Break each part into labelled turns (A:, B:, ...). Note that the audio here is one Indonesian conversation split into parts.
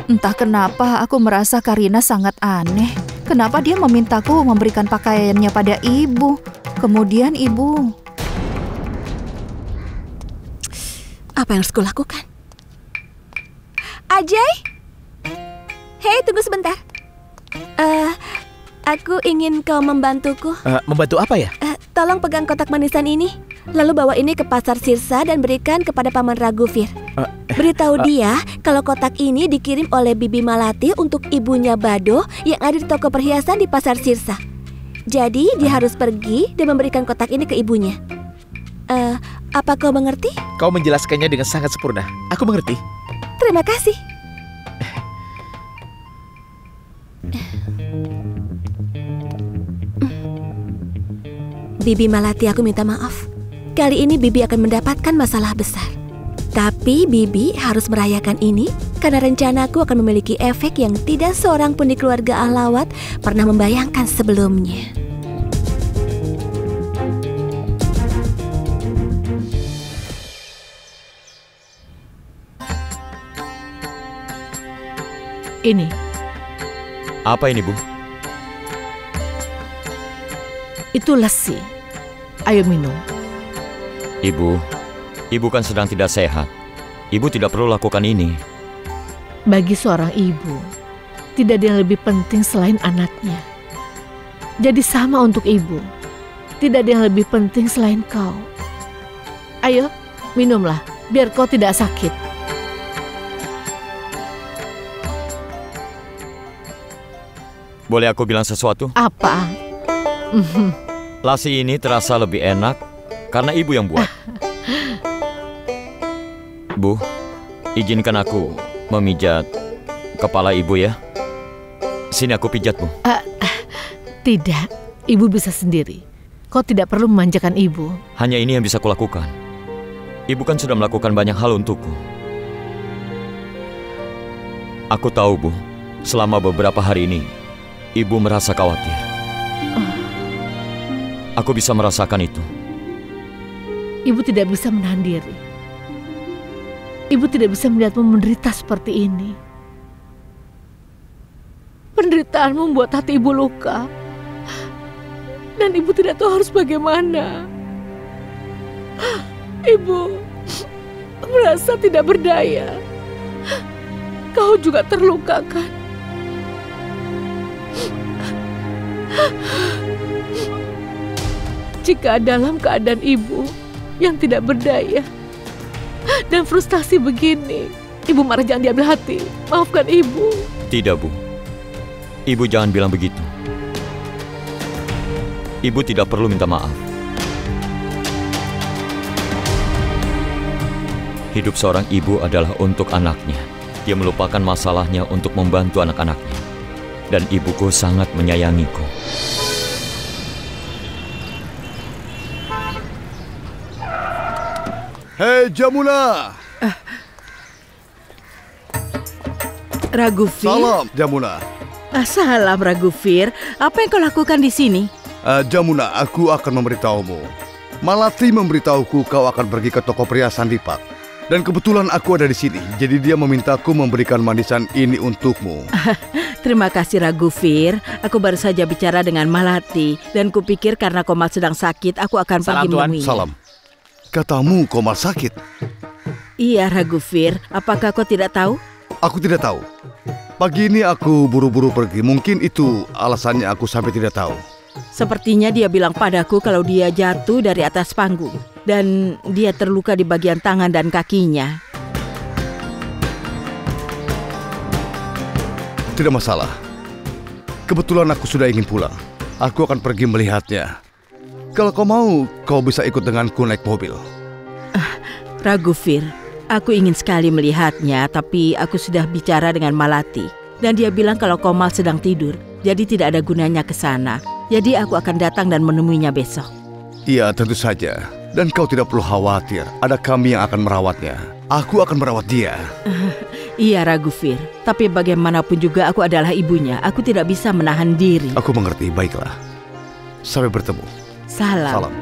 A: Entah kenapa aku merasa Karina sangat aneh. Kenapa dia memintaku memberikan pakaiannya pada ibu? Kemudian ibu...
B: Apa yang harus kulakukan? Ajay? Hei, tunggu sebentar. Aku ingin kau membantuku.
C: Membantu apa ya?
B: Tolong pegang kotak manisan ini. Lalu bawa ini ke pasar Sirsa dan berikan kepada Paman Raghufir. Beritahu dia kalau kotak ini dikirim oleh Bibi Malati untuk ibunya Bado yang ada di toko perhiasan di pasar Sirsa. Jadi dia harus pergi dan memberikan kotak ini ke ibunya. Apa kau mengerti?
C: Kau menjelaskannya dengan sangat sempurna. Aku mengerti.
B: Terima kasih. Bibi Malati, aku minta maaf. Kali ini Bibi akan mendapatkan masalah besar. Tapi Bibi harus merayakan ini karena rencanaku akan memiliki efek yang tidak seorang pun di keluarga Ahlawat pernah membayangkan sebelumnya.
D: Ini.
E: Apa ini, Bu?
D: Itu lesi. Ayo minum.
E: Ibu kan sedang tidak sehat. Ibu tidak perlu lakukan ini.
D: Bagi seorang ibu, tidak ada yang lebih penting selain anaknya. Jadi sama untuk ibu. Tidak ada yang lebih penting selain kau. Ayo, minumlah, biar kau tidak sakit.
E: Boleh aku bilang sesuatu?
D: Apa?
E: Lasi ini terasa lebih enak karena ibu yang buat. Bu, izinkan aku memijat kepala ibu ya. Sini aku pijat, Bu.
D: Tidak, ibu bisa sendiri. Kau tidak perlu memanjakan ibu.
E: Hanya ini yang bisa kulakukan. Ibu kan sudah melakukan banyak hal untukku. Aku tahu, Bu, selama beberapa hari ini, ibu merasa khawatir. Aku bisa merasakan itu.
D: Ibu tidak bisa menahan diri. Ibu tidak bisa melihatmu menderita seperti ini. Penderitaan membuat hati ibu luka. Dan ibu tidak tahu harus bagaimana. Ibu merasa tidak berdaya. Kau juga terluka, kan? Jika dalam keadaan ibu yang tidak berdaya dan frustasi begini, ibu marah jangan diambil hati. Maafkan ibu.
E: Tidak, Bu. Ibu jangan bilang begitu. Ibu tidak perlu minta maaf. Hidup seorang ibu adalah untuk anaknya. Dia melupakan masalahnya untuk membantu anak-anaknya. Dan ibuku sangat menyayangiku.
F: Hei Jamuna!
G: Raghufir?
F: Salam Jamuna.
G: Salam Raghufir. Apa yang kau lakukan di sini?
F: Jamuna, aku akan memberitahumu. Malati memberitahuku kau akan pergi ke toko perhiasan Dipak. Dan kebetulan aku ada di sini, jadi dia memintaku memberikan manisan ini untukmu.
G: Terima kasih Raghufir. Aku baru saja bicara dengan Malati dan kupikir karena Komal sedang sakit, aku akan pergi menemuinya.
F: Salam. Katamu Komal sakit?
G: Iya Raghufir, apakah kau tidak tahu?
F: Aku tidak tahu. Pagi ini aku buru-buru pergi, mungkin itu alasannya aku sampai tidak tahu.
G: Sepertinya dia bilang padaku kalau dia jatuh dari atas panggung dan dia terluka di bagian tangan dan kakinya.
F: Tidak masalah. Kebetulan aku sudah ingin pulang. Aku akan pergi melihatnya. Kalau kau mau, kau bisa ikut denganku naik mobil.
G: Raghufir, aku ingin sekali melihatnya, tapi aku sudah bicara dengan Malati. Dan dia bilang kalau Komal sedang tidur, jadi tidak ada gunanya ke sana. Jadi aku akan datang dan menemuinya besok.
F: Iya, tentu saja. Dan kau tidak perlu khawatir, ada kami yang akan merawatnya. Aku akan merawat dia.
G: Iya, Raghufir. Tapi bagaimanapun juga aku adalah ibunya. Aku tidak bisa menahan diri.
F: Aku mengerti, baiklah. Sampai bertemu.
G: Salam.
F: Salam.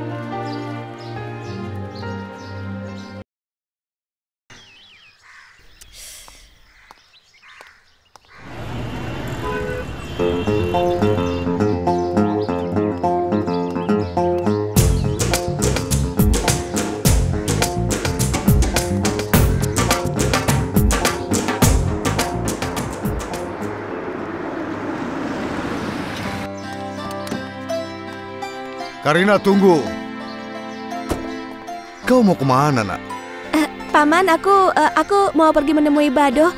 F: Karina, tunggu. Kau mau kemana, nak?
B: Paman, aku mau pergi menemui Bado.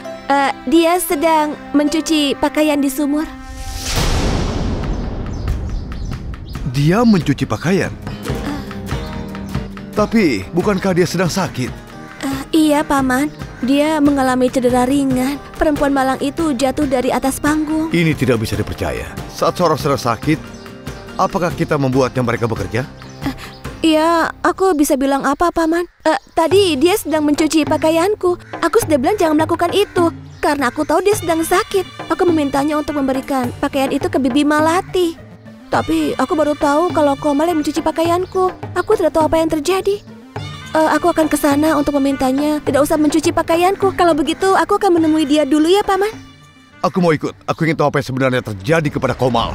B: Dia sedang mencuci pakaian di sumur.
F: Dia mencuci pakaian? Tapi, bukankah dia sedang sakit?
B: Iya, Paman. Dia mengalami cedera ringan. Perempuan malang itu jatuh dari atas panggung.
F: Ini tidak bisa dipercaya. Saat seorang sedang sakit, apakah kita membuatnya mereka bekerja?
B: Iya, aku bisa bilang apa, Paman? Tadi dia sedang mencuci pakaianku. Aku sudah bilang jangan melakukan itu, karena aku tahu dia sedang sakit. Aku memintanya untuk memberikan pakaian itu ke Bibi Malati. Tapi aku baru tahu kalau Komal yang mencuci pakaianku. Aku tidak tahu apa yang terjadi. Aku akan ke sana untuk memintanya tidak usah mencuci pakaianku. Kalau begitu, aku akan menemui dia dulu ya, Paman.
F: Aku mau ikut. Aku ingin tahu apa yang sebenarnya terjadi kepada Komal.